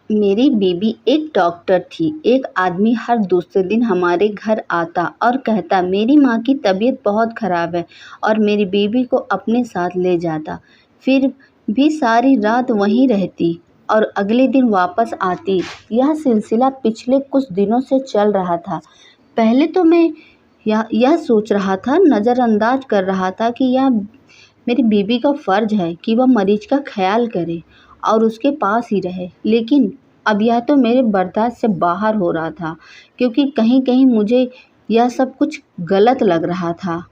मेरी बीवी एक डॉक्टर थी। एक आदमी हर दूसरे दिन हमारे घर आता और कहता मेरी माँ की तबीयत बहुत खराब है और मेरी बीवी को अपने साथ ले जाता। फिर भी सारी रात वहीं रहती और अगले दिन वापस आती। यह सिलसिला पिछले कुछ दिनों से चल रहा था। पहले तो मैं यह सोच रहा था, नज़रअंदाज कर रहा था कि यह मेरी बीवी का फ़र्ज़ है कि वह मरीज़ का ख़्याल करे और उसके पास ही रहे। लेकिन अब यह तो मेरे बर्दाश्त से बाहर हो रहा था, क्योंकि कहीं-कहीं मुझे यह सब कुछ गलत लग रहा था।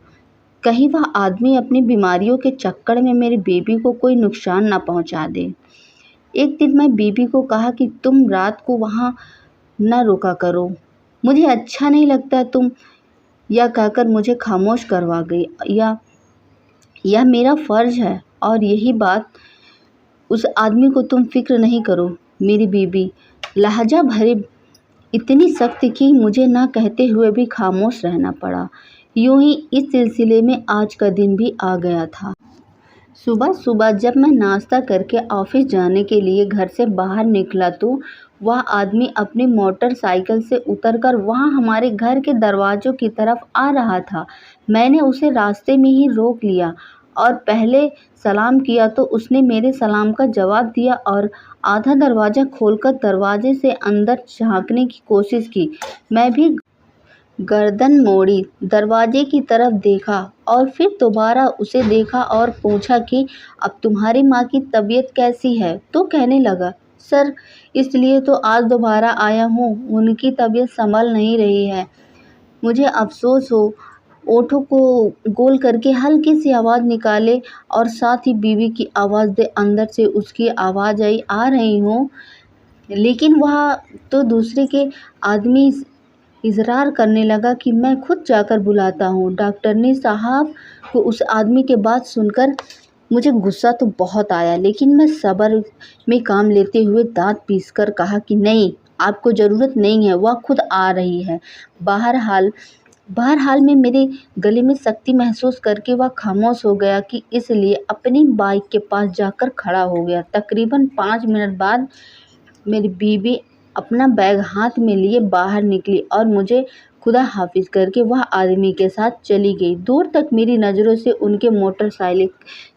कहीं वह आदमी अपनी बीमारियों के चक्कर में मेरी बीवी को कोई नुकसान ना पहुंचा दे। एक दिन मैं बीवी को कहा कि तुम रात को वहाँ न रुका करो, मुझे अच्छा नहीं लगता। तुम यह कहकर मुझे खामोश करवा गई। यह मेरा फ़र्ज़ है और यही बात उस आदमी को तुम फ़िक्र नहीं करो। मेरी बीवी लहजा भरे इतनी सख्त कि मुझे ना कहते हुए भी खामोश रहना पड़ा। यूं ही इस सिलसिले में आज का दिन भी आ गया था। सुबह सुबह जब मैं नाश्ता करके ऑफिस जाने के लिए घर से बाहर निकला तो वह आदमी अपनी मोटरसाइकिल से उतरकर वहाँ हमारे घर के दरवाज़ों की तरफ आ रहा था। मैंने उसे रास्ते में ही रोक लिया और पहले सलाम किया तो उसने मेरे सलाम का जवाब दिया और आधा दरवाज़ा खोलकर दरवाजे से अंदर झाँकने की कोशिश की। मैं भी गर्दन मोड़ी, दरवाजे की तरफ देखा और फिर दोबारा उसे देखा और पूछा कि अब तुम्हारी माँ की तबीयत कैसी है? तो कहने लगा, सर इसलिए तो आज दोबारा आया हूँ, उनकी तबीयत संभल नहीं रही है। मुझे अफ़सोस हो। ओठों को गोल करके हल्की सी आवाज़ निकाले और साथ ही बीवी की आवाज़ दे। अंदर से उसकी आवाज़ आई, आ रही हूँ। लेकिन वह तो दूसरे के आदमी इज़रार करने लगा कि मैं खुद जाकर बुलाता हूँ। डॉक्टरनी साहब को उस आदमी के बात सुनकर मुझे गुस्सा तो बहुत आया, लेकिन मैं सब्र में काम लेते हुए दाँत पीसकर कहा कि नहीं, आपको ज़रूरत नहीं है, वह खुद आ रही है। बहरहाल में मेरे गले में सख्ती महसूस करके वह खामोश हो गया कि इसलिए अपनी बाइक के पास जाकर खड़ा हो गया। तकरीबन 5 मिनट बाद मेरी बीवी अपना बैग हाथ में लिए बाहर निकली और मुझे खुदा हाफिज़ करके वह आदमी के साथ चली गई। दूर तक मेरी नज़रों से उनके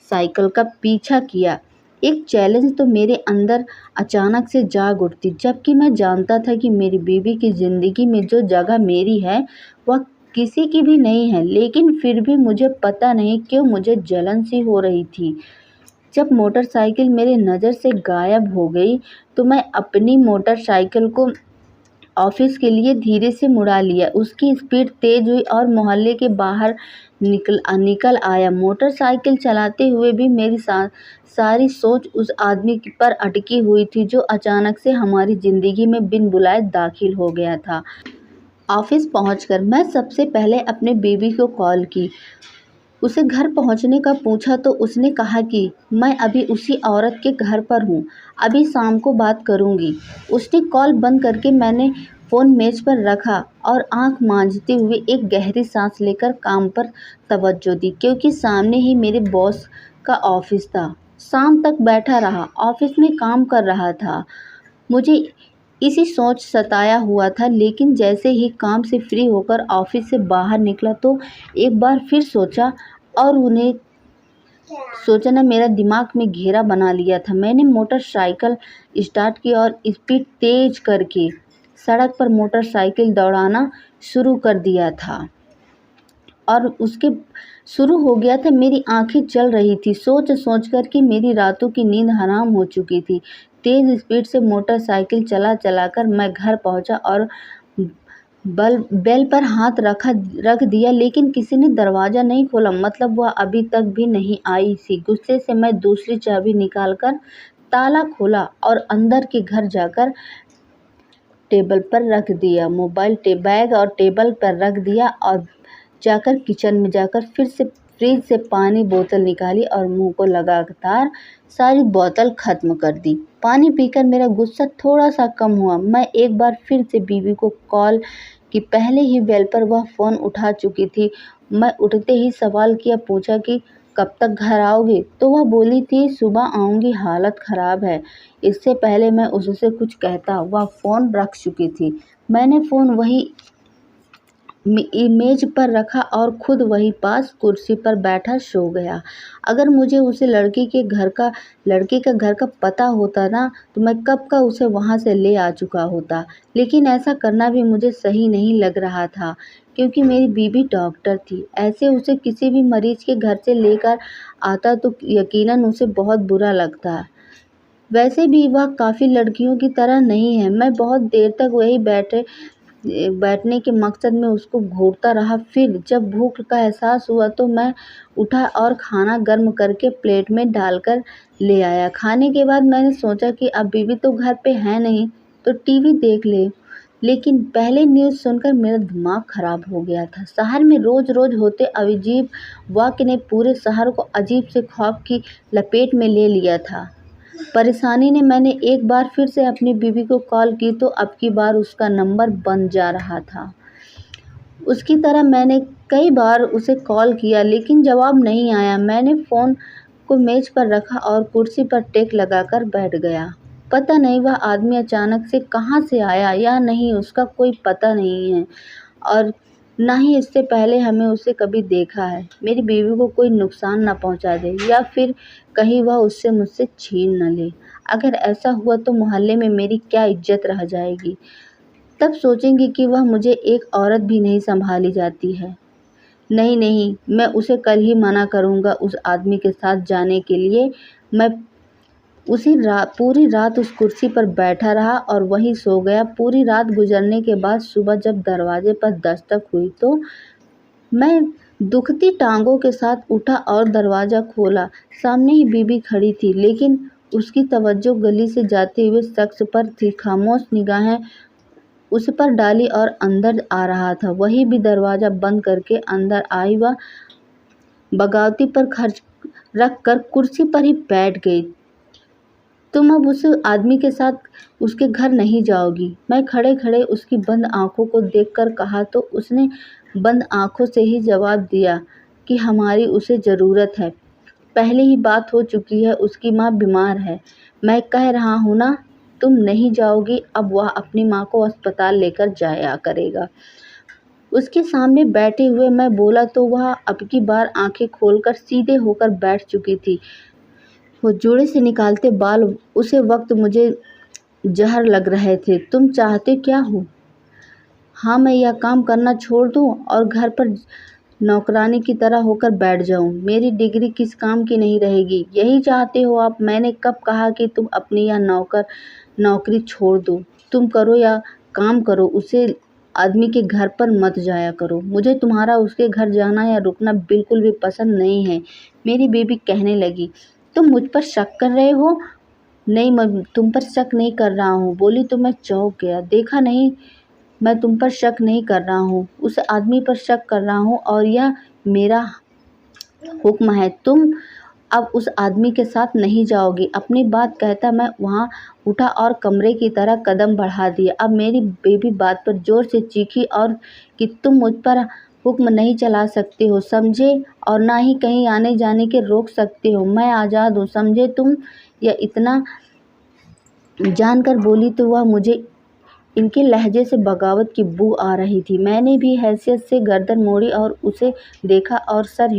साइकिल का पीछा किया। एक चैलेंज तो मेरे अंदर अचानक से जाग उठती, जबकि मैं जानता था कि मेरी बीवी की ज़िंदगी में जो जगह मेरी है वह किसी की भी नहीं है। लेकिन फिर भी मुझे पता नहीं क्यों मुझे जलन सी हो रही थी। जब मोटरसाइकिल मेरे नज़र से गायब हो गई तो मैं अपनी मोटरसाइकिल को ऑफिस के लिए धीरे से मुड़ा लिया। उसकी स्पीड तेज़ हुई और मोहल्ले के बाहर निकल आया। मोटरसाइकिल चलाते हुए भी मेरी सारी सोच उस आदमी पर अटकी हुई थी जो अचानक से हमारी ज़िंदगी में बिन बुलाए दाखिल हो गया था। ऑफिस पहुंचकर मैं सबसे पहले अपने बीवी को कॉल की। उसे घर पहुंचने का पूछा तो उसने कहा कि मैं अभी उसी औरत के घर पर हूँ, अभी शाम को बात करूँगी। उसने कॉल बंद करके मैंने फ़ोन मेज़ पर रखा और आंख मांझते हुए एक गहरी सांस लेकर काम पर तवज्जो दी, क्योंकि सामने ही मेरे बॉस का ऑफिस था। शाम तक बैठा रहा, ऑफिस में काम कर रहा था। मुझे इसी सोच सताया हुआ था, लेकिन जैसे ही काम से फ्री होकर ऑफिस से बाहर निकला तो एक बार फिर सोचा और उन्हें सोचना मेरा दिमाग में घेरा बना लिया था। मैंने मोटरसाइकिल स्टार्ट की और स्पीड तेज करके सड़क पर मोटरसाइकिल दौड़ाना शुरू कर दिया था और उसके शुरू हो गया था। मेरी आंखें चल रही थी, सोच कर कि मेरी रातों की नींद हराम हो चुकी थी। तेज़ स्पीड से मोटरसाइकिल चला कर मैं घर पहुंचा और बेल पर हाथ रख दिया, लेकिन किसी ने दरवाज़ा नहीं खोला। मतलब वह अभी तक भी नहीं आई थी। गुस्से से मैं दूसरी चाबी निकालकर ताला खोला और अंदर के घर जाकर टेबल पर रख दिया। बैग और टेबल पर रख दिया और जाकर किचन में जाकर फिर से फ्रिज से पानी बोतल निकाली और मुंह को लगातार सारी बोतल ख़त्म कर दी। पानी पीकर मेरा गुस्सा थोड़ा सा कम हुआ। मैं एक बार फिर से बीवी को कॉल की, पहले ही बेल पर वह फ़ोन उठा चुकी थी। मैं उठते ही सवाल किया, पूछा कि कब तक घर आओगे? तो वह बोली थी, सुबह आऊँगी, हालत ख़राब है। इससे पहले मैं उससे कुछ कहता वह फ़ोन रख चुकी थी। मैंने फ़ोन वही मेज पर रखा और खुद वहीं पास कुर्सी पर बैठा सो गया। अगर मुझे उसे लड़के का घर का पता होता ना, तो मैं कब का उसे वहाँ से ले आ चुका होता। लेकिन ऐसा करना भी मुझे सही नहीं लग रहा था, क्योंकि मेरी बीवी डॉक्टर थी। ऐसे उसे किसी भी मरीज के घर से लेकर आता तो यकीनन उसे बहुत बुरा लगता। वैसे भी वह काफ़ी लड़कियों की तरह नहीं है। मैं बहुत देर तक वहीं बैठने के मकसद में उसको घूरता रहा। फिर जब भूख का एहसास हुआ तो मैं उठा और खाना गर्म करके प्लेट में डालकर ले आया। खाने के बाद मैंने सोचा कि अब बीवी तो घर पे है नहीं, तो टीवी देख ले। लेकिन पहले न्यूज़ सुनकर मेरा दिमाग खराब हो गया था। शहर में रोज-रोज होते अजीब वाक़ये ने पूरे शहर को अजीब से खौफ की लपेट में ले लिया था। परेशानी ने मैंने एक बार फिर से अपनी बीवी को कॉल की तो अब की बार उसका नंबर बंद जा रहा था। उसकी तरह मैंने कई बार उसे कॉल किया, लेकिन जवाब नहीं आया। मैंने फ़ोन को मेज़ पर रखा और कुर्सी पर टेक लगाकर बैठ गया। पता नहीं वह आदमी अचानक से कहाँ से आया या नहीं, उसका कोई पता नहीं है और ना ही इससे पहले हमें उसे कभी देखा है। मेरी बीवी को कोई नुकसान ना पहुँचा दे या फिर कहीं वह उससे मुझसे छीन न ले। अगर ऐसा हुआ तो मोहल्ले में मेरी क्या इज़्ज़त रह जाएगी। तब सोचेंगे कि वह मुझे एक औरत भी नहीं सँभाली जाती है। नहीं, नहीं, मैं उसे कल ही मना करूँगा उस आदमी के साथ जाने के लिए। मैं पूरी रात उस कुर्सी पर बैठा रहा और वहीं सो गया। पूरी रात गुज़रने के बाद सुबह जब दरवाज़े पर दस्तक हुई तो मैं दुखती टाँगों के साथ उठा और दरवाज़ा खोला। सामने ही बीवी खड़ी थी, लेकिन उसकी तवज्जो गली से जाते हुए शख्स पर थी। खामोश निगाहें उस पर डाली और अंदर आ रहा था। वही भी दरवाज़ा बंद करके अंदर आई। वह बगावती पर खर्च रख कर कुर्सी पर ही बैठ गई। तुम अब उस आदमी के साथ उसके घर नहीं जाओगी। मैं खड़े-खड़े उसकी बंद आँखों को देखकर कहा तो उसने बंद आँखों से ही जवाब दिया कि हमारी उसे ज़रूरत है। पहले ही बात हो चुकी है, उसकी माँ बीमार है। मैं कह रहा हूँ ना, तुम नहीं जाओगी, अब वह अपनी माँ को अस्पताल लेकर जाया करेगा। उसके सामने बैठे हुए मैं बोला तो वह अब की बार आँखें खोलकर सीधे होकर बैठ चुकी थी। वो जोड़े से निकालते बाल उसे वक्त मुझे जहर लग रहे थे। तुम चाहते क्या हो? हाँ, मैं यह काम करना छोड़ दूँ और घर पर नौकरानी की तरह होकर बैठ जाऊँ। मेरी डिग्री किस काम की नहीं रहेगी। यही चाहते हो आप? मैंने कब कहा कि तुम अपनी यह नौकरी छोड़ दो। तुम करो या काम करो, उसे आदमी के घर पर मत जाया करो। मुझे तुम्हारा उसके घर जाना या रुकना बिल्कुल भी पसंद नहीं है। मेरी बीवी कहने लगी, तुम मुझ पर शक कर रहे हो? नहीं, मैं तुम पर शक नहीं कर रहा हूँ, बोली तो मैं चौंक गया। देखा नहीं, मैं तुम पर शक नहीं कर रहा हूँ, उस आदमी पर शक कर रहा हूँ और यह मेरा हुक्म है। तुम अब उस आदमी के साथ नहीं जाओगी। अपनी बात कहता मैं वहाँ उठा और कमरे की तरफ कदम बढ़ा दिया। अब मेरी बेबी बात पर ज़ोर से चीखी और कि तुम मुझ पर हुक्म नहीं चला सकते हो, समझे? और ना ही कहीं आने जाने के रोक सकते हो। मैं आज़ाद हूँ, समझे तुम? यह इतना जानकर बोली तो वह मुझे इनके लहजे से बगावत की बू आ रही थी। मैंने भी हैसियत से गर्दन मोड़ी और उसे देखा और सर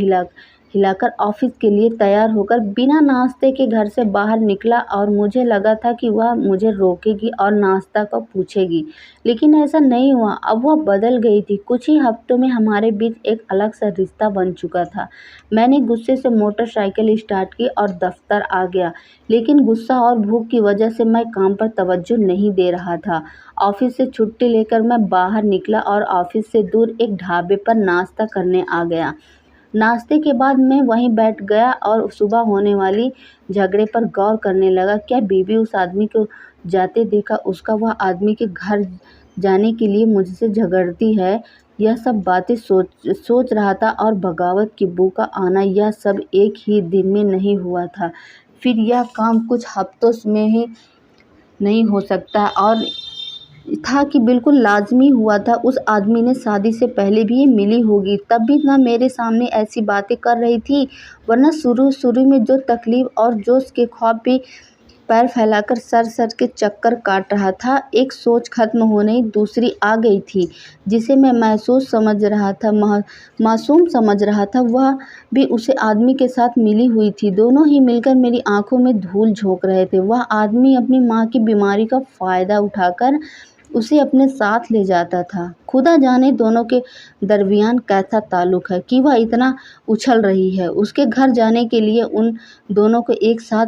हिलाकर ऑफिस के लिए तैयार होकर बिना नाश्ते के घर से बाहर निकला और मुझे लगा था कि वह मुझे रोकेगी और नाश्ता का पूछेगी, लेकिन ऐसा नहीं हुआ। अब वह बदल गई थी। कुछ ही हफ्तों में हमारे बीच एक अलग सा रिश्ता बन चुका था। मैंने गुस्से से मोटरसाइकिल स्टार्ट की और दफ्तर आ गया, लेकिन गुस्सा और भूख की वजह से मैं काम पर तवज्जो नहीं दे रहा था। ऑफिस से छुट्टी लेकर मैं बाहर निकला और ऑफिस से दूर एक ढाबे पर नाश्ता करने आ गया। नाश्ते के बाद मैं वहीं बैठ गया और सुबह होने वाली झगड़े पर गौर करने लगा। क्या बीवी उस आदमी को जाते देखा उसका वह आदमी के घर जाने के लिए मुझसे झगड़ती है? यह सब बातें सोच रहा था और बगावत की बू का आना, यह सब एक ही दिन में नहीं हुआ था। फिर यह काम कुछ हफ्तों में ही नहीं हो सकता और था कि बिल्कुल लाज़मी हुआ था उस आदमी ने शादी से पहले भी ये मिली होगी, तब भी ना मेरे सामने ऐसी बातें कर रही थी, वरना शुरू-शुरू में जो तकलीफ़ और जोश के ख्वाब भी पैर फैलाकर सर-सर के चक्कर काट रहा था, एक सोच खत्म होने ही दूसरी आ गई थी, जिसे मैं मासूम समझ रहा था, वह भी उसी आदमी के साथ मिली हुई थी। दोनों ही मिलकर मेरी आँखों में धूल झोंक रहे थे। वह आदमी अपनी माँ की बीमारी का फ़ायदा उठाकर उसे अपने साथ ले जाता था। खुदा जाने दोनों के दरमियान कैसा ताल्लुक है कि वह इतना उछल रही है। उसके घर जाने के लिए, उन दोनों को एक साथ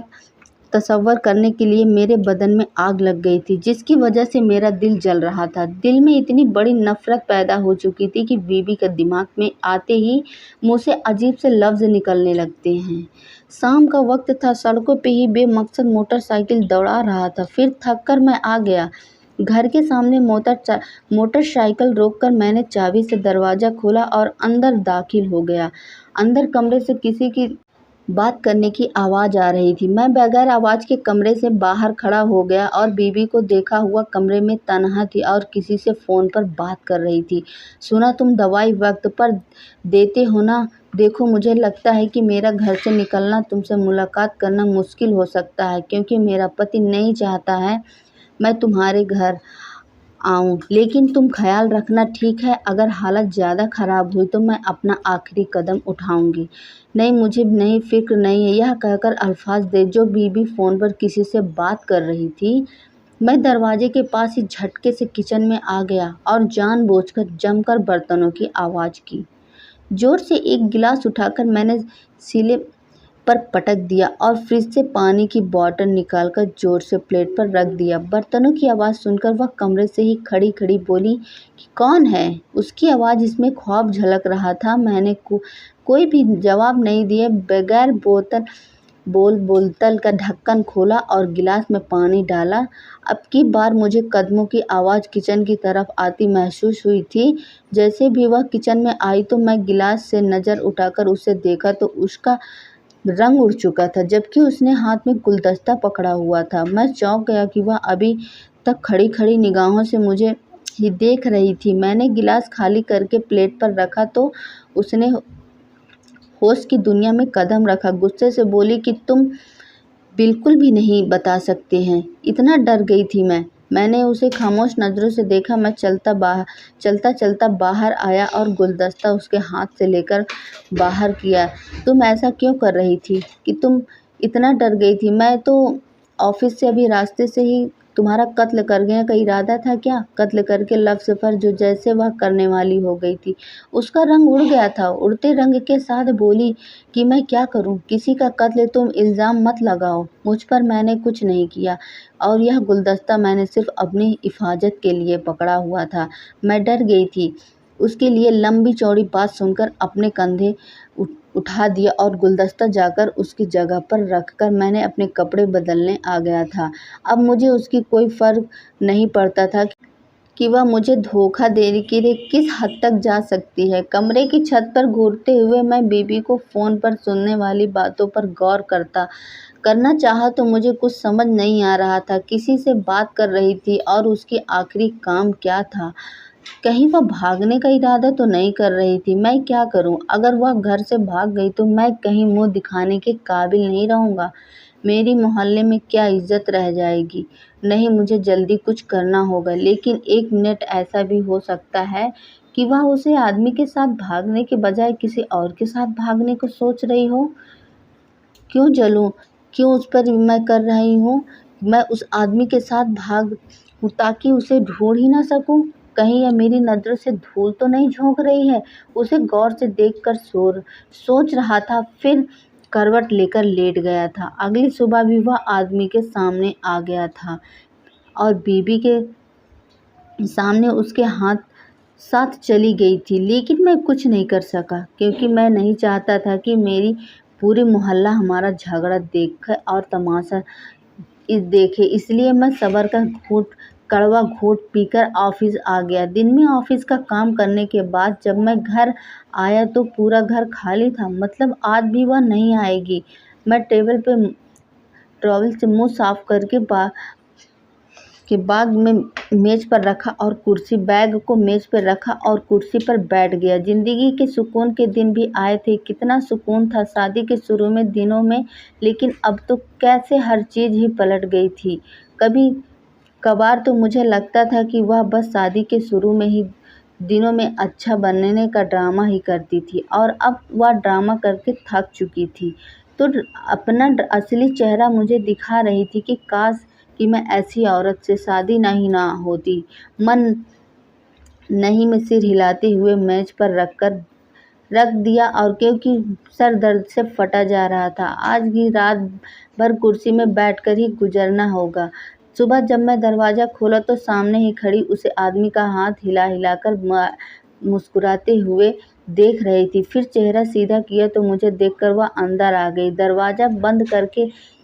तसव्वुर करने के लिए मेरे बदन में आग लग गई थी, जिसकी वजह से मेरा दिल जल रहा था। दिल में इतनी बड़ी नफ़रत पैदा हो चुकी थी कि बीबी के दिमाग में आते ही मुँह से अजीब से लफ्ज़ निकलने लगते हैं। शाम का वक्त था, सड़कों पे ही बेमकसद मोटरसाइकिल दौड़ा रहा था। फिर थक कर मैं आ गया। घर के सामने मोटरसाइकिल रोककर मैंने चाबी से दरवाज़ा खोला और अंदर दाखिल हो गया। अंदर कमरे से किसी की बात करने की आवाज़ आ रही थी। मैं बगैर आवाज़ के कमरे से बाहर खड़ा हो गया और बीवी को देखा हुआ कमरे में तन्हा थी और किसी से फ़ोन पर बात कर रही थी। सुना तुम दवाई वक्त पर देते हो ना? देखो, मुझे लगता है कि मेरा घर से निकलना, तुमसे मुलाकात करना मुश्किल हो सकता है, क्योंकि मेरा पति नहीं चाहता है मैं तुम्हारे घर आऊँ। लेकिन तुम ख्याल रखना, ठीक है? अगर हालत ज़्यादा ख़राब हुई तो मैं अपना आखिरी कदम उठाऊँगी। नहीं, मुझे नहीं, फ़िक्र नहीं है। यह कहकर अल्फ़ाज़ दे जो बीबी फ़ोन पर किसी से बात कर रही थी, मैं दरवाज़े के पास ही झटके से किचन में आ गया और जानबूझकर जमकर बर्तनों की आवाज़ की। ज़ोर से एक गिलास उठाकर मैंने सिले पर पटक दिया और फ्रिज से पानी की बॉटल निकालकर ज़ोर से प्लेट पर रख दिया। बर्तनों की आवाज़ सुनकर वह कमरे से ही खड़ी-खड़ी बोली कि कौन है? उसकी आवाज़ इसमें ख़ौफ़ झलक रहा था। मैंने कोई भी जवाब नहीं दिए, बगैर बोतल का ढक्कन खोला और गिलास में पानी डाला। अब की बार मुझे कदमों की आवाज़ किचन की तरफ आती महसूस हुई थी। जैसे भी वह किचन में आई तो मैं गिलास से नज़र उठाकर उसे देखा तो उसका रंग उड़ चुका था, जबकि उसने हाथ में गुलदस्ता पकड़ा हुआ था। मैं चौंक गया कि वह अभी तक खड़ी-खड़ी निगाहों से मुझे ही देख रही थी। मैंने गिलास खाली करके प्लेट पर रखा तो उसने होश की दुनिया में कदम रखा। गुस्से से बोली कि तुम बिल्कुल भी नहीं बता सकते हैं। इतना डर गई थी मैं। मैंने उसे खामोश नज़रों से देखा। मैं चलता-चलता बाहर आया और गुलदस्ता उसके हाथ से लेकर बाहर किया। तुम ऐसा क्यों कर रही थी कि तुम इतना डर गई थी? मैं तो ऑफ़िस से अभी रास्ते से ही तुम्हारा कत्ल कर गया का इरादा था क्या? कत्ल करके लफ्ज़ पर जो जैसे वह करने वाली हो गई थी। उसका रंग उड़ गया था। उड़ते रंग के साथ बोली कि मैं क्या करूं? किसी का कत्ल? तुम इल्ज़ाम मत लगाओ मुझ पर, मैंने कुछ नहीं किया और यह गुलदस्ता मैंने सिर्फ अपनी हिफाजत के लिए पकड़ा हुआ था। मैं डर गई थी। उसके लिए लंबी चौड़ी बात सुनकर अपने कंधे उठा दिया और गुलदस्ता जाकर उसकी जगह पर रखकर मैंने अपने कपड़े बदलने आ गया था। अब मुझे उसकी कोई फ़र्क नहीं पड़ता था कि वह मुझे धोखा देने के लिए किस हद तक जा सकती है। कमरे की छत पर घूरते हुए मैं बीबी को फ़ोन पर सुनने वाली बातों पर गौर करना चाहा तो मुझे कुछ समझ नहीं आ रहा था। किसी से बात कर रही थी और उसकी आखिरी काम क्या था? कहीं वह भागने का इरादा तो नहीं कर रही थी? मैं क्या करूं? अगर वह घर से भाग गई तो मैं कहीं मुँह दिखाने के काबिल नहीं रहूँगा। मेरी मोहल्ले में क्या इज़्ज़त रह जाएगी? नहीं, मुझे जल्दी कुछ करना होगा। लेकिन एक मिनट ऐसा भी हो सकता है कि वह उसी आदमी के साथ भागने के बजाय किसी और के साथ भागने को सोच रही हो। क्यों जलूं? क्यों उस पर मैं कर रही हूँ? मैं उस आदमी के साथ भागूं ताकि उसे ढूँढ ही ना सकूं? कहीं यह मेरी नज़रों से धूल तो नहीं झोंक रही है? उसे गौर से देखकर सोच रहा था, फिर करवट लेकर लेट गया था। अगली सुबह भी वह आदमी के सामने आ गया था और बीबी के सामने उसके साथ चली गई थी, लेकिन मैं कुछ नहीं कर सका, क्योंकि मैं नहीं चाहता था कि मेरी पूरी मोहल्ला हमारा झगड़ा देखे और तमाशा देखे। इसलिए मैं सब्र का कड़वा घूंट पीकर ऑफिस आ गया। दिन में ऑफिस का काम करने के बाद जब मैं घर आया तो पूरा घर खाली था। मतलब आज भी वह नहीं आएगी। मैं टेबल पे टॉवल से मुंह साफ करके के बाद में मेज़ पर रखा और कुर्सी बैग को मेज़ पर रखा और कुर्सी पर बैठ गया। ज़िंदगी के सुकून के दिन भी आए थे, कितना सुकून था शादी के शुरू में दिनों में, लेकिन अब तो कैसे हर चीज़ ही पलट गई थी। कभी कभार तो मुझे लगता था कि वह बस शादी के शुरू में ही दिनों में अच्छा बनने का ड्रामा ही करती थी और अब वह ड्रामा करके थक चुकी थी। तो अपना असली चेहरा मुझे दिखा रही थी कि काश कि मैं ऐसी औरत से शादी नहीं ना होती। मन नहीं में सिर हिलाते हुए मेज पर रख दिया और क्योंकि सर दर्द से फटा जा रहा था। आज की रात भर कुर्सी में बैठकर ही गुजरना होगा। सुबह जब मैं दरवाज़ा खोला तो सामने ही खड़ी उसे आदमी का हाथ हिला हिलाकर मुस्कुराते हुए देख रही थी। फिर चेहरा सीधा किया तो मुझे देखकर वह अंदर आ गई। दरवाज़ा बंद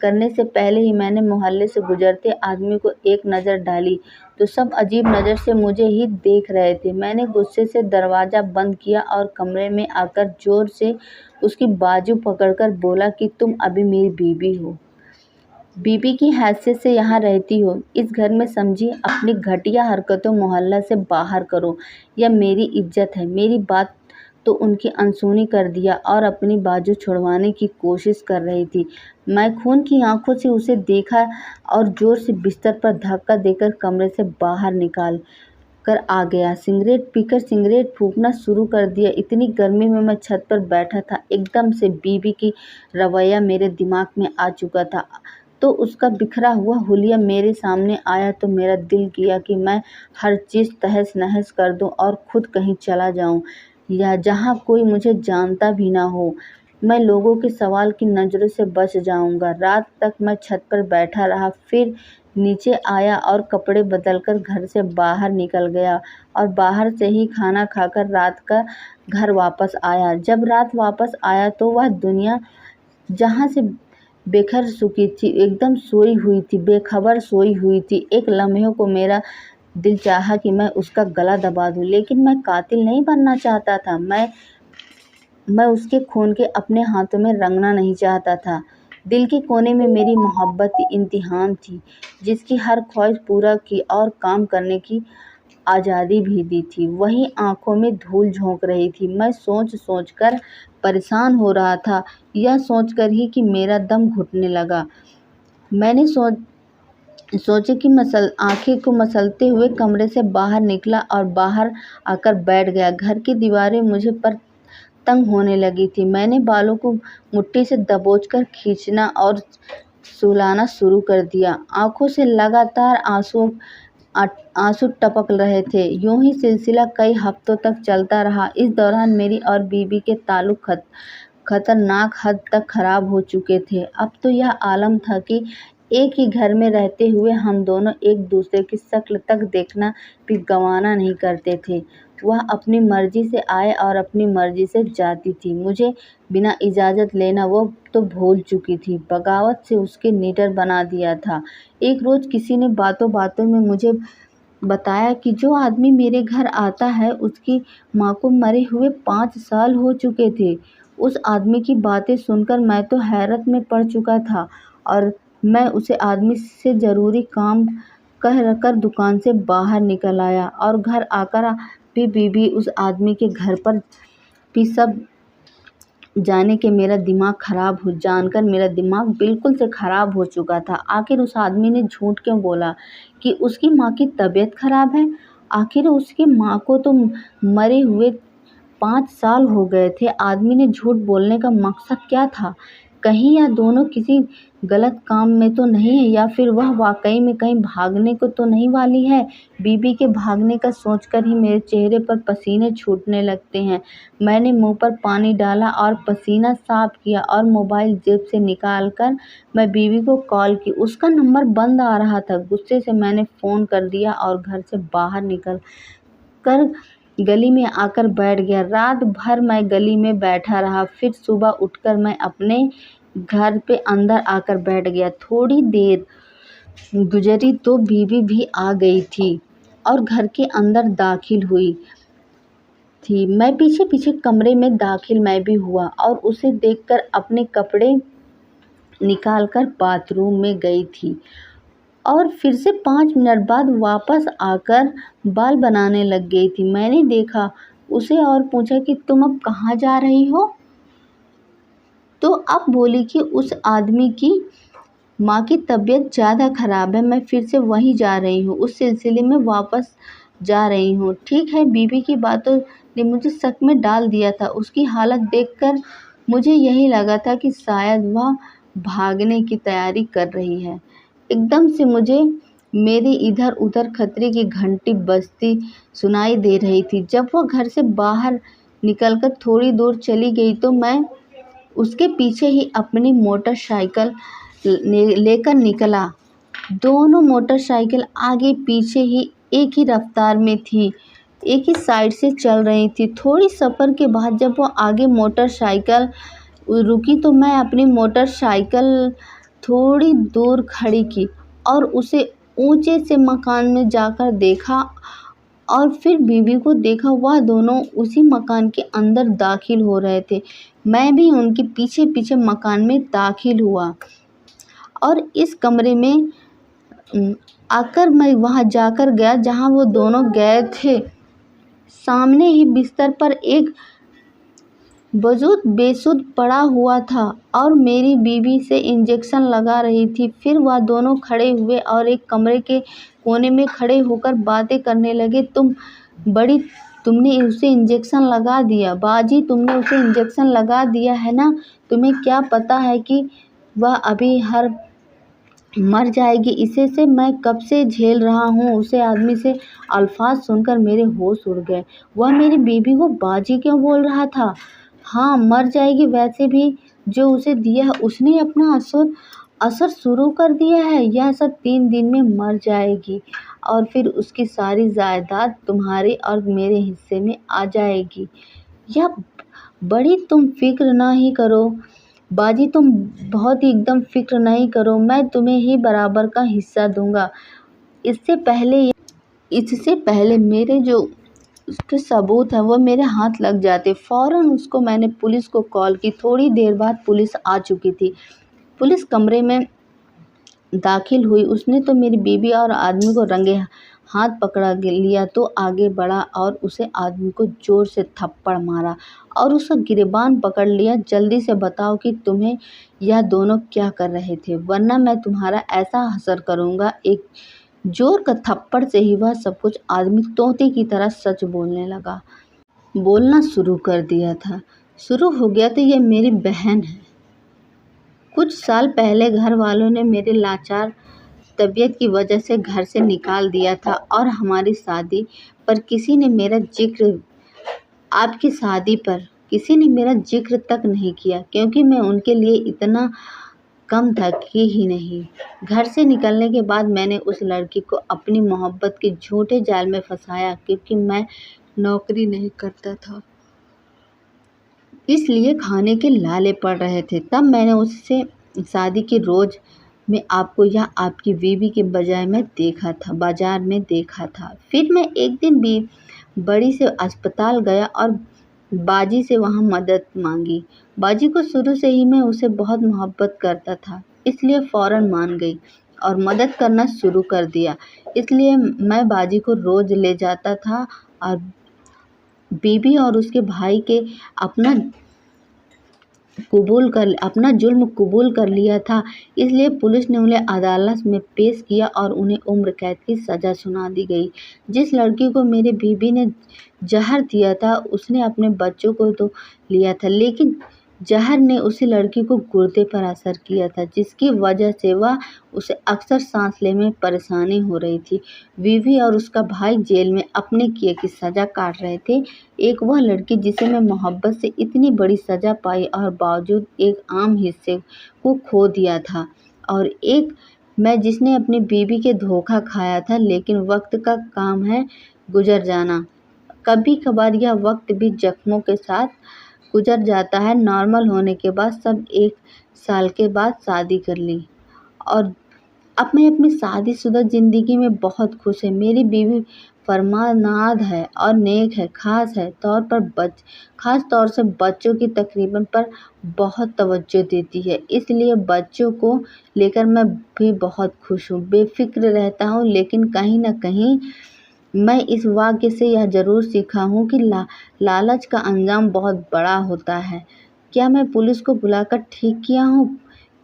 करने से पहले ही मैंने मोहल्ले से गुजरते आदमी को एक नज़र डाली तो सब अजीब नज़र से मुझे ही देख रहे थे। मैंने गुस्से से दरवाज़ा बंद किया और कमरे में आकर ज़ोर से उसकी बाजू पकड़कर बोला कि तुम अभी मेरी बीवी हो, बीबी की हैसियत से यहाँ रहती हो। इस घर में समझी, अपनी घटिया हरकतों मोहल्ला से बाहर करो, यह मेरी इज्जत है। मेरी बात तो उनकी अनसुनी कर दिया और अपनी बाजू छुड़वाने की कोशिश कर रही थी। मैं खून की आंखों से उसे देखा और जोर से बिस्तर पर धक्का देकर कमरे से बाहर निकाल कर आ गया। सिगरेट पीकर सिगरेट फूंकना शुरू कर दिया। इतनी गर्मी में मैं छत पर बैठा था। एकदम से बीबी की रवैया मेरे दिमाग में आ चुका था। तो उसका बिखरा हुआ हुलिया मेरे सामने आया तो मेरा दिल किया कि मैं हर चीज़ तहस नहस कर दूं और खुद कहीं चला जाऊं या जहां कोई मुझे जानता भी ना हो। मैं लोगों के सवाल की नज़रों से बच जाऊंगा। रात तक मैं छत पर बैठा रहा, फिर नीचे आया और कपड़े बदलकर घर से बाहर निकल गया और बाहर से ही खाना खाकर रात का घर वापस आया। जब रात वापस आया तो वह दुनिया जहाँ से बेखबर चुकी थी, एकदम सोई हुई थी, बेखबर सोई हुई थी। एक लम्हे को मेरा दिल चाहा कि मैं उसका गला दबा दूं, लेकिन मैं कातिल नहीं बनना चाहता था। मैं उसके खून के अपने हाथों में रंगना नहीं चाहता था। दिल के कोने में मेरी मोहब्बत इम्तिहान थी, जिसकी हर ख्वाहिश पूरा की और काम करने की आज़ादी भी दी थी। वही आंखों में धूल झोंक रही थी। मैं सोच कर परेशान हो रहा था, यह सोचकर ही कि मेरा दम घुटने लगा। मैंने सोचे कि आंखें को मसलते हुए कमरे से बाहर निकला और बाहर आकर बैठ गया। घर की दीवारें मुझे पर तंग होने लगी थी। मैंने बालों को मुट्ठी से दबोचकर खींचना और सुलाना शुरू कर दिया। आंखों से लगातार आंसू टपक रहे थे। यूं ही सिलसिला कई हफ्तों तक चलता रहा। इस दौरान मेरी और बीबी के ताल्लुक खतरनाक हद तक खराब हो चुके थे। अब तो यह आलम था कि एक ही घर में रहते हुए हम दोनों एक दूसरे की शक्ल तक देखना भी गंवाना नहीं करते थे। वह अपनी मर्जी से आए और अपनी मर्जी से जाती थी। मुझे बिना इजाज़त लेना वो तो भूल चुकी थी। बगावत से उसके निडर बना दिया था। एक रोज़ किसी ने बातों बातों में मुझे बताया कि जो आदमी मेरे घर आता है उसकी माँ को मरे हुए 5 साल हो चुके थे। उस आदमी की बातें सुनकर मैं तो हैरत में पड़ चुका था और मैं उसे आदमी से ज़रूरी काम कह कर दुकान से बाहर निकल आया और घर आकर भी बीबी उस आदमी के घर पर भी सब जाने के जानकर मेरा दिमाग बिल्कुल से ख़राब हो चुका था। आखिर उस आदमी ने झूठ क्यों बोला कि उसकी माँ की तबीयत ख़राब है? आखिर उसकी माँ को तो मरे हुए 5 साल हो गए थे। आदमी ने झूठ बोलने का मकसद क्या था? कहीं यह दोनों किसी गलत काम में तो नहीं है या फिर वह वाकई में कहीं भागने को तो नहीं वाली है? बीबी के भागने का सोचकर ही मेरे चेहरे पर पसीने छूटने लगते हैं। मैंने मुंह पर पानी डाला और पसीना साफ किया और मोबाइल जेब से निकाल कर मैं बीबी को कॉल की। उसका नंबर बंद आ रहा था। गुस्से से मैंने फ़ोन कर दिया और घर से बाहर निकल कर गली में आकर बैठ गया। रात भर मैं गली में बैठा रहा। फिर सुबह उठकर मैं अपने घर पे अंदर आकर बैठ गया। थोड़ी देर गुजरी तो बीबी भी आ गई थी और घर के अंदर दाखिल हुई थी। मैं पीछे पीछे कमरे में दाखिल मैं भी हुआ और उसे देखकर अपने कपड़े निकालकर बाथरूम में गई थी और फिर से 5 मिनट बाद वापस आकर बाल बनाने लग गई थी। मैंने देखा उसे और पूछा कि तुम अब कहाँ जा रही हो? तो अब बोली कि उस आदमी की माँ की तबीयत ज़्यादा ख़राब है, मैं फिर से वहीं जा रही हूँ, उस सिलसिले में वापस जा रही हूँ। ठीक है, बीवी की बातों ने मुझे शक में डाल दिया था। उसकी हालत देखकर मुझे यही लगा था कि शायद वह भागने की तैयारी कर रही है। एकदम से मुझे मेरे इधर उधर खतरे की घंटी बजती सुनाई दे रही थी। जब वह घर से बाहर निकलकर थोड़ी दूर चली गई तो मैं उसके पीछे ही अपनी मोटरसाइकिल लेकर निकला। दोनों मोटरसाइकिल आगे पीछे ही एक ही रफ्तार में थी, एक ही साइड से चल रही थी। थोड़ी सफ़र के बाद जब वो आगे मोटरसाइकिल रुकी तो मैं अपनी मोटरसाइकिल थोड़ी दूर खड़ी की और उसे ऊंचे से मकान में जाकर देखा और फिर बीवी को देखा। वह दोनों उसी मकान के अंदर दाखिल हो रहे थे। मैं भी उनके पीछे पीछे मकान में दाखिल हुआ और इस कमरे में आकर मैं वहां जाकर गया जहां वो दोनों गए थे। सामने ही बिस्तर पर एक बुजुर्ग बेसुध पड़ा हुआ था और मेरी बीवी से इंजेक्शन लगा रही थी। फिर वह दोनों खड़े हुए और एक कमरे के कोने में खड़े होकर बातें करने लगे। तुमने उसे इंजेक्शन लगा दिया बाजी, तुमने उसे इंजेक्शन लगा दिया है ना? तुम्हें क्या पता है कि वह अभी मर जाएगी? इसे से मैं कब से झेल रहा हूँ। उसे आदमी से अल्फाज सुनकर मेरे होश उड़ गए। वह मेरी बीवी को बाजी क्यों बोल रहा था? हाँ, मर जाएगी। वैसे भी जो उसे दिया है उसने अपना असर शुरू कर दिया है। यह सब 3 दिन में मर जाएगी और फिर उसकी सारी जायदाद तुम्हारे और मेरे हिस्से में आ जाएगी। यह बड़ी तुम फिक्र ना ही करो बाजी, तुम बहुत ही एकदम फिक्र नहीं करो। मैं तुम्हें ही बराबर का हिस्सा दूंगा। इससे पहले मेरे जो उसके सबूत हैं वो मेरे हाथ लग जाते। फ़ौरन उसको मैंने पुलिस को कॉल की। थोड़ी देर बाद पुलिस आ चुकी थी। पुलिस कमरे में दाखिल हुई। उसने तो मेरी बीवी और आदमी को रंगे हाथ पकड़ा लिया तो आगे बढ़ा और उसे आदमी को ज़ोर से थप्पड़ मारा और उसका गिरेबान पकड़ लिया। जल्दी से बताओ कि तुम्हें यह दोनों क्या कर रहे थे, वरना मैं तुम्हारा ऐसा असर करूँगा। एक जोर का थप्पड़ से ही वह सब कुछ आदमी तोते की तरह सच बोलना शुरू कर दिया था। शुरू हो गया तो ये मेरी बहन है। कुछ साल पहले घर वालों ने मेरे लाचार तबीयत की वजह से घर से निकाल दिया था और हमारी शादी पर किसी ने मेरा जिक्र तक नहीं किया, क्योंकि मैं उनके लिए इतना कम था कि ही नहीं। घर से निकलने के बाद मैंने उस लड़की को अपनी मोहब्बत के झूठे जाल में फंसाया, क्योंकि मैं नौकरी नहीं करता था, इसलिए खाने के लाले पड़ रहे थे। तब मैंने उससे शादी के रोज़ में आपको या आपकी बीवी के बाजार में देखा था। फिर मैं एक दिन भी बड़ी से अस्पताल गया और बाजी से वहाँ मदद मांगी। बाजी को शुरू से ही मैं उसे बहुत मोहब्बत करता था, इसलिए फ़ौरन मान गई और मदद करना शुरू कर दिया। इसलिए मैं बाजी को रोज़ ले जाता था और बीवी और उसके भाई के अपना जुल्म कबूल कर लिया था। इसलिए पुलिस ने उन्हें अदालत में पेश किया और उन्हें उम्र कैद की सज़ा सुना दी गई। जिस लड़की को मेरी बीवी ने जहर दिया था उसने अपने बच्चों को तो लिया था, लेकिन जहर ने उसी लड़की को गुर्दे पर असर किया था, जिसकी वजह से उसे अक्सर सांस लेने में परेशानी हो रही थी। बीवी और उसका भाई जेल में अपने किए की सज़ा काट रहे थे। एक वह लड़की जिसे मैं मोहब्बत से इतनी बड़ी सज़ा पाई और बावजूद एक आम हिस्से को खो दिया था, और एक मैं जिसने अपनी बीवी के धोखा खाया था। लेकिन वक्त का काम है गुजर जाना। कभी कभार यह वक्त भी जख्मों के साथ गुजर जाता है। नॉर्मल होने के बाद सब 1 साल के बाद शादी कर ली और अब मैं अपनी शादीशुदा ज़िंदगी में बहुत खुश है। मेरी बीवी फरमानाद है और नेक है, खास तौर से बच्चों की तकरीबन पर बहुत तवज्जो देती है। इसलिए बच्चों को लेकर मैं भी बहुत खुश हूँ, बेफिक्र रहता हूँ। लेकिन कहीं न कहीं मैं इस वाक़ये से यह ज़रूर सीखा हूँ कि लालच का अंजाम बहुत बड़ा होता है। क्या मैं पुलिस को बुलाकर ठीक किया हूँ?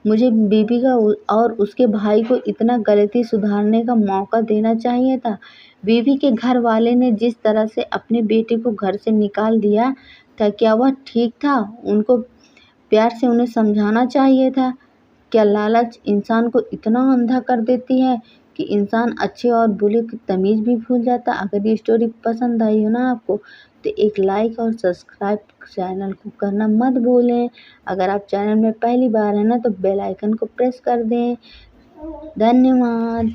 मुझे बीबी का और उसके भाई को इतना गलती सुधारने का मौका देना चाहिए था। बीवी के घर वाले ने जिस तरह से अपने बेटे को घर से निकाल दिया था, क्या वह ठीक था? उनको प्यार से उन्हें समझाना चाहिए था। क्या लालच इंसान को इतना अंधा कर देती है कि इंसान अच्छे और बुरे की तमीज़ भी भूल जाता? अगर ये स्टोरी पसंद आई हो ना आपको, तो एक लाइक और सब्सक्राइब चैनल को करना मत भूलें। अगर आप चैनल में पहली बार हैं ना, तो बेल आइकन को प्रेस कर दें। धन्यवाद।